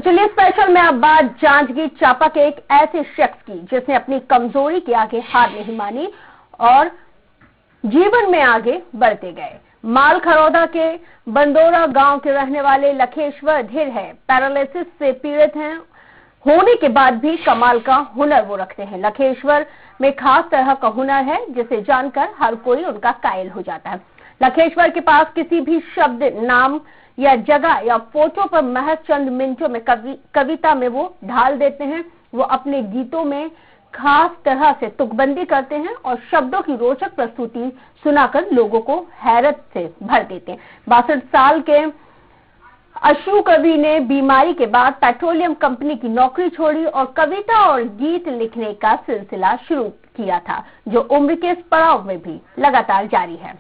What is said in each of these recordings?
चलिए स्पेशल में अब बात जांजगीर चांपा के एक ऐसे शख्स की जिसने अपनी कमजोरी के आगे हार नहीं मानी और जीवन में आगे बढ़ते गए। मालखरौदा के बंदोरा गांव के रहने वाले लखेश्वर ढिर है, पैरालिसिस से पीड़ित हैं, होने के बाद भी कमाल का हुनर वो रखते हैं। लखेश्वर में खास तरह का हुनर है जिसे जानकर हर कोई उनका कायल हो जाता है। लखेश्वर के पास किसी भी शब्द, नाम या जगह या फोटो पर महज चंद मिनटों में कविता में वो ढाल देते हैं। वो अपने गीतों में खास तरह से तुकबंदी करते हैं और शब्दों की रोचक प्रस्तुति सुनाकर लोगों को हैरत से भर देते हैं। 62 साल के अशु कवि ने बीमारी के बाद पेट्रोलियम कंपनी की नौकरी छोड़ी और कविता और गीत लिखने का सिलसिला शुरू किया था, जो उम्र के इस पड़ाव में भी लगातार जारी है।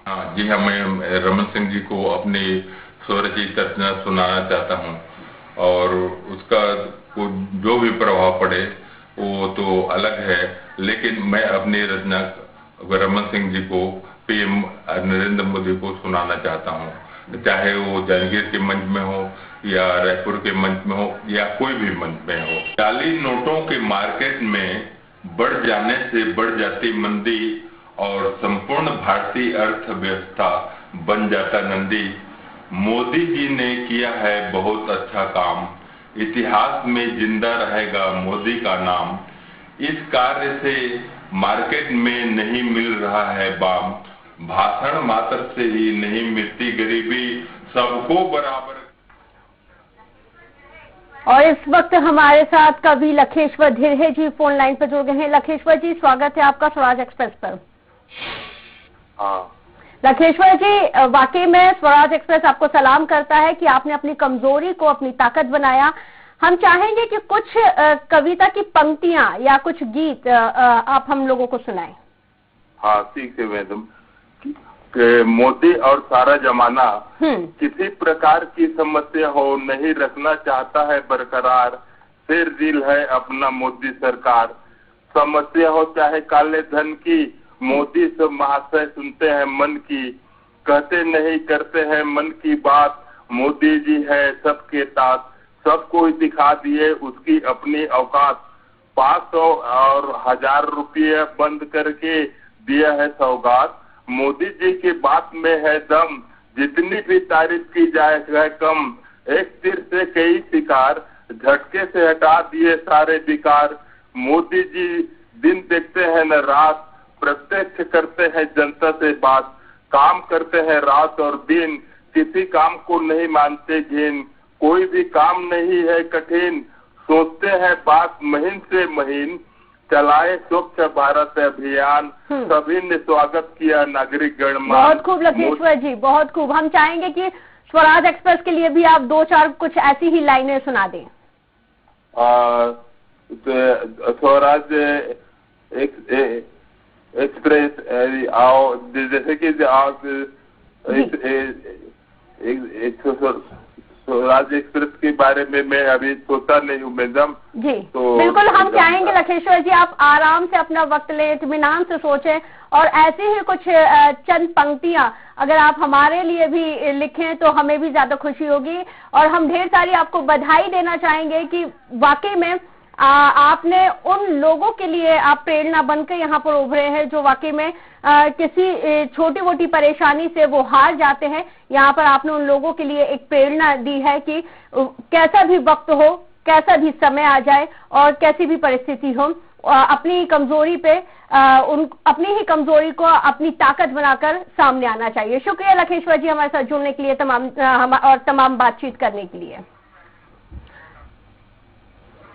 जी हाँ, मैं रमन सिंह जी को अपनी स्वरचित रचना सुनाना चाहता हूँ और उसका जो भी प्रभाव पड़े वो तो अलग है, लेकिन मैं अपनी रचना रमन सिंह जी को पीएम नरेंद्र मोदी को सुनाना चाहता हूँ, चाहे वो जांजगीर के मंच में हो या रायपुर के मंच में हो या कोई भी मंच में हो। जाली नोटों के मार्केट में बढ़ जाने से बढ़ जाती मंदी और संपूर्ण भारतीय अर्थव्यवस्था बन जाता नंदी। मोदी जी ने किया है बहुत अच्छा काम, इतिहास में जिंदा रहेगा मोदी का नाम। इस कार्य से मार्केट में नहीं मिल रहा है बाम, भाषण मात्र से ही नहीं मिलती गरीबी, सबको बराबर। और इस वक्त हमारे साथ कवि लखेश्वर ढिर जी फोन लाइन पर जुड़ गए हैं। लखेश्वर जी, स्वागत है आपका स्वराज एक्सप्रेस पर। लखेश्वर जी, वाकई में स्वराज एक्सप्रेस आपको सलाम करता है कि आपने अपनी कमजोरी को अपनी ताकत बनाया। हम चाहेंगे कि कुछ कविता की पंक्तियां या कुछ गीत आप हम लोगों को सुनाएं। हाँ, ठीक है मैडम। मोदी और सारा जमाना किसी प्रकार की समस्या हो नहीं रखना चाहता है बरकरार, सिर दिल है अपना मोदी सरकार। समस्या हो चाहे काले धन की, मोदी सब महाशय सुनते हैं मन की, कहते नहीं करते हैं मन की बात। मोदी जी है सबके साथ, सबको दिखा दिए उसकी अपनी औकात। 500 और 1000 रुपये बंद करके दिया है सौगात। मोदी जी की बात में है दम, जितनी भी तारीफ की जाए है कम। एक तीर से कई शिकार, झटके से हटा दिए सारे विकार। मोदी जी दिन देखते हैं न रात, प्रत्यक्ष करते हैं जनता से बात। काम करते हैं रात और दिन, किसी काम को नहीं मानते घिन। कोई भी काम नहीं है कठिन, सोचते हैं बात महीन से महीन। चलाए स्वच्छ भारत अभियान, सभी ने स्वागत किया नागरिक गणमान। बहुत खूब लखेश्वर जी, बहुत खूब। हम चाहेंगे कि स्वराज एक्सप्रेस के लिए भी आप 2-4 कुछ ऐसी ही लाइनें सुना दें। स्वराज एक्सप्रेस आओ, जैसे कि स्वराज एक्सप्रेस के बारे में मैं अभी सोचा नहीं हूँ मैडम जी। तो बिल्कुल हम चाहेंगे लखेश्वर जी आप आराम से अपना वक्त लें, इत्मीनान से सोचें और ऐसे ही कुछ चंद पंक्तियां अगर आप हमारे लिए भी लिखें तो हमें भी ज्यादा खुशी होगी। और हम ढेर सारी आपको बधाई देना चाहेंगे कि वाकई में आपने उन लोगों के लिए आप प्रेरणा बनकर यहाँ पर उभरे हैं जो वाकई में किसी छोटी मोटी परेशानी से वो हार जाते हैं। यहाँ पर आपने उन लोगों के लिए एक प्रेरणा दी है कि कैसा भी वक्त हो, कैसा भी समय आ जाए और कैसी भी परिस्थिति हो, अपनी कमजोरी पे अपनी ही कमजोरी को अपनी ताकत बनाकर सामने आना चाहिए। शुक्रिया लखेश्वर जी हमारे साथ जुड़ने के लिए, तमाम बातचीत करने के लिए।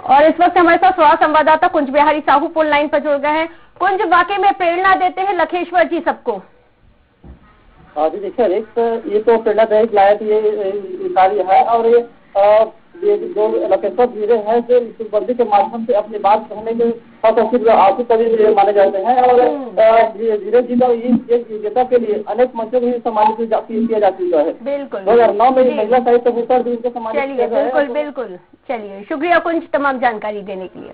और इस वक्त हमारे साथ स्वराज संवाददाता कुंज बिहारी साहू फोन लाइन पर जुड़ गए हैं। कुंज, वाकई में प्रेरणा देते हैं लखेश्वर जी सबको। हाँ जी, देखिए ये तो प्रेरणादायक लायक ये कार्य है और ये जो लखेश्वर धीरे हैं जो तुकबंदी के माध्यम से अपनी बात कहने के आंसू कवि माने जाते हैं और धीरे जी का ये विजेता के लिए अनेक मंचों में सम्मानित किया जा चुका है। बिल्कुल 2009 में महिला साहित्य पुरस्कार भी उनको सम्मानित किया गया है। बिल्कुल बिल्कुल। चलिए, शुक्रिया कुंज तमाम जानकारी देने के लिए।